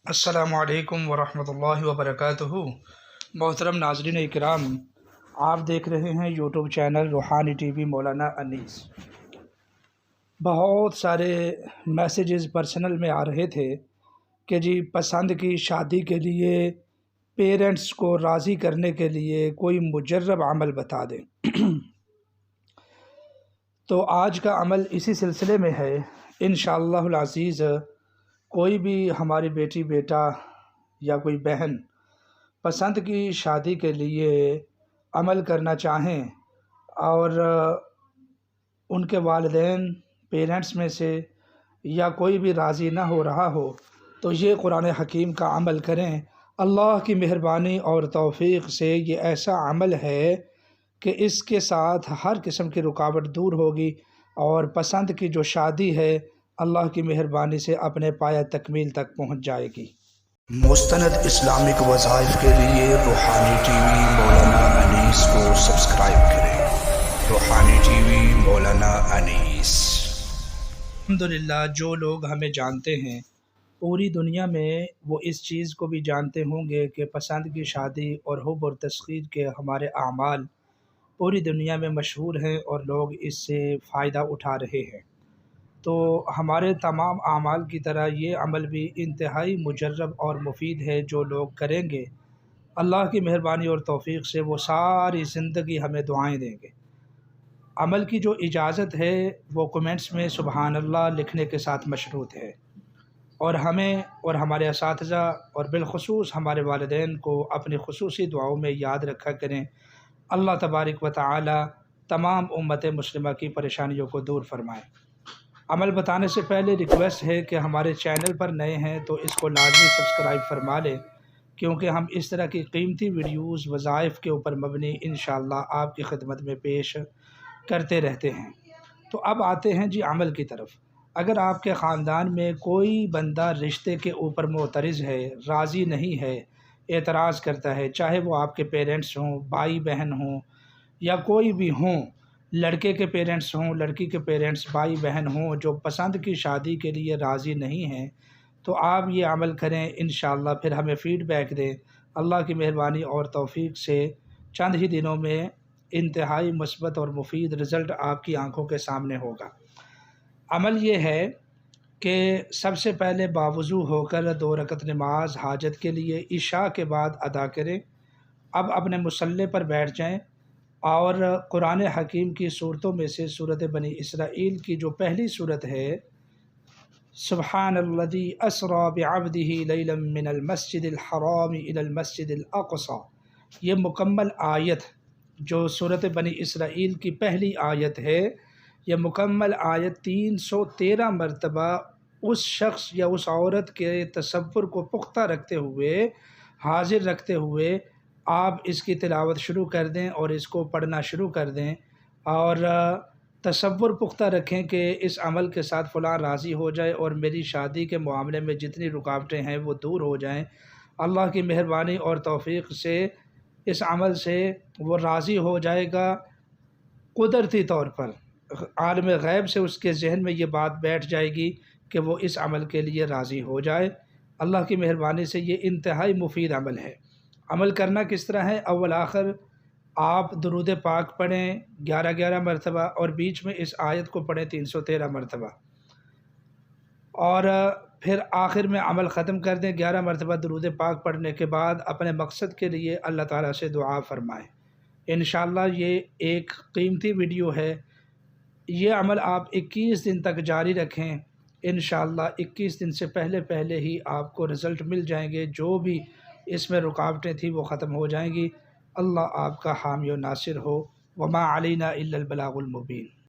السلام علیکم ورحمۃ اللہ وبرکاتہ۔ محترم ناظرین اکرام، آپ دیکھ رہے ہیں یوٹیوب چینل روحانی ٹی وی مولانا انیس۔ بہت سارے میسیجز پرسنل میں آ رہے تھے کہ جی پسند کی شادی کے لیے پیرنٹس کو راضی کرنے کے لیے کوئی مجرب عمل بتا دیں۔ تو آج کا عمل اسی سلسلے میں ہے۔ انشاءاللہ العزیز کوئی بھی ہماری بیٹی بیٹا یا کوئی بہن پسند کی شادی کے لیے عمل کرنا چاہیں اور ان کے والدین پیرنٹس میں سے یا کوئی بھی راضی نہ ہو رہا ہو تو یہ قرآن حکیم کا عمل کریں۔ اللہ کی مہربانی اور توفیق سے یہ ایسا عمل ہے کہ اس کے ساتھ ہر قسم کی رکاوٹ دور ہوگی اور پسند کی جو شادی ہے اللہ کی مہربانی سے اپنے پایہ تکمیل تک پہنچ جائے گی۔ مستند اسلامک وظائف کے لیے روحانی ٹی وی مولانا انیس کو سبسکرائب کریں۔ روحانی ٹی وی مولانا انیس۔ الحمدللہ جو لوگ ہمیں جانتے ہیں پوری دنیا میں وہ اس چیز کو بھی جانتے ہوں گے کہ پسند کی شادی اور حب اور تسخیر کے ہمارے اعمال پوری دنیا میں مشہور ہیں اور لوگ اس سے فائدہ اٹھا رہے ہیں۔ تو ہمارے تمام اعمال کی طرح یہ عمل بھی انتہائی مجرب اور مفید ہے۔ جو لوگ کریں گے اللہ کی مہربانی اور توفیق سے وہ ساری زندگی ہمیں دعائیں دیں گے۔ عمل کی جو اجازت ہے وہ کمنٹس میں سبحان اللہ لکھنے کے ساتھ مشروط ہے، اور ہمیں اور ہمارے اساتذہ اور بالخصوص ہمارے والدین کو اپنی خصوصی دعاؤں میں یاد رکھا کریں۔ اللہ تبارک و تعالی تمام امت مسلمہ کی پریشانیوں کو دور فرمائے۔ عمل بتانے سے پہلے ریکویسٹ ہے کہ ہمارے چینل پر نئے ہیں تو اس کو لازمی سبسکرائب فرما لیں، کیونکہ ہم اس طرح کی قیمتی ویڈیوز وظائف کے اوپر مبنی انشاءاللہ آپ کی خدمت میں پیش کرتے رہتے ہیں۔ تو اب آتے ہیں جی عمل کی طرف۔ اگر آپ کے خاندان میں کوئی بندہ رشتے کے اوپر معترض ہے، راضی نہیں ہے، اعتراض کرتا ہے، چاہے وہ آپ کے پیرنٹس ہوں، بھائی بہن ہوں یا کوئی بھی ہوں، لڑکے کے پیرنٹس ہوں، لڑکی کے پیرنٹس، بھائی بہن ہوں، جو پسند کی شادی کے لیے راضی نہیں ہیں، تو آپ یہ عمل کریں انشاءاللہ، پھر ہمیں فیڈ بیک دیں۔ اللہ کی مہربانی اور توفیق سے چند ہی دنوں میں انتہائی مثبت اور مفید رزلٹ آپ کی آنکھوں کے سامنے ہوگا۔ عمل یہ ہے کہ سب سے پہلے باوضو ہو کر 2 رکعت نماز حاجت کے لیے عشاء کے بعد ادا کریں۔ اب اپنے مصلی پر بیٹھ جائیں اور قرآن حکیم کی صورتوں میں سے سورۃ بنی اسرائیل کی جو پہلی صورت ہے سبحان الذی اسری بعبدہ لیلا من المسجد الحرام الی المسجد الاقصی، یہ مکمل آیت جو سورۃ بنی اسرائیل کی پہلی آیت ہے، یہ مکمل آیت 313 مرتبہ اس شخص یا اس عورت کے تصور کو پختہ رکھتے ہوئے، حاضر رکھتے ہوئے آپ اس کی تلاوت شروع کر دیں اور اس کو پڑھنا شروع کر دیں، اور تصور پختہ رکھیں کہ اس عمل کے ساتھ فلاں راضی ہو جائے اور میری شادی کے معاملے میں جتنی رکاوٹیں ہیں وہ دور ہو جائیں۔ اللہ کی مہربانی اور توفیق سے اس عمل سے وہ راضی ہو جائے گا۔ قدرتی طور پر عالم غیب سے اس کے ذہن میں یہ بات بیٹھ جائے گی کہ وہ اس عمل کے لیے راضی ہو جائے۔ اللہ کی مہربانی سے یہ انتہائی مفید عمل ہے۔ عمل کرنا کس طرح ہے؟ اول آخر آپ درود پاک پڑھیں 11 مرتبہ، اور بیچ میں اس آیت کو پڑھیں 313 مرتبہ، اور پھر آخر میں عمل ختم کر دیں 11 مرتبہ درود پاک پڑھنے کے بعد اپنے مقصد کے لیے اللہ تعالیٰ سے دعا فرمائیں۔ انشاءاللہ یہ ایک قیمتی ویڈیو ہے۔ یہ عمل آپ 21 دن تک جاری رکھیں، انشاءاللہ 21 دن سے پہلے ہی آپ کو رزلٹ مل جائیں گے۔ جو بھی اس میں رکاوٹیں تھیں وہ ختم ہو جائیں گی۔ اللہ آپ کا حامی و ناصر ہو۔ وما علینا الا البلاغ المبین۔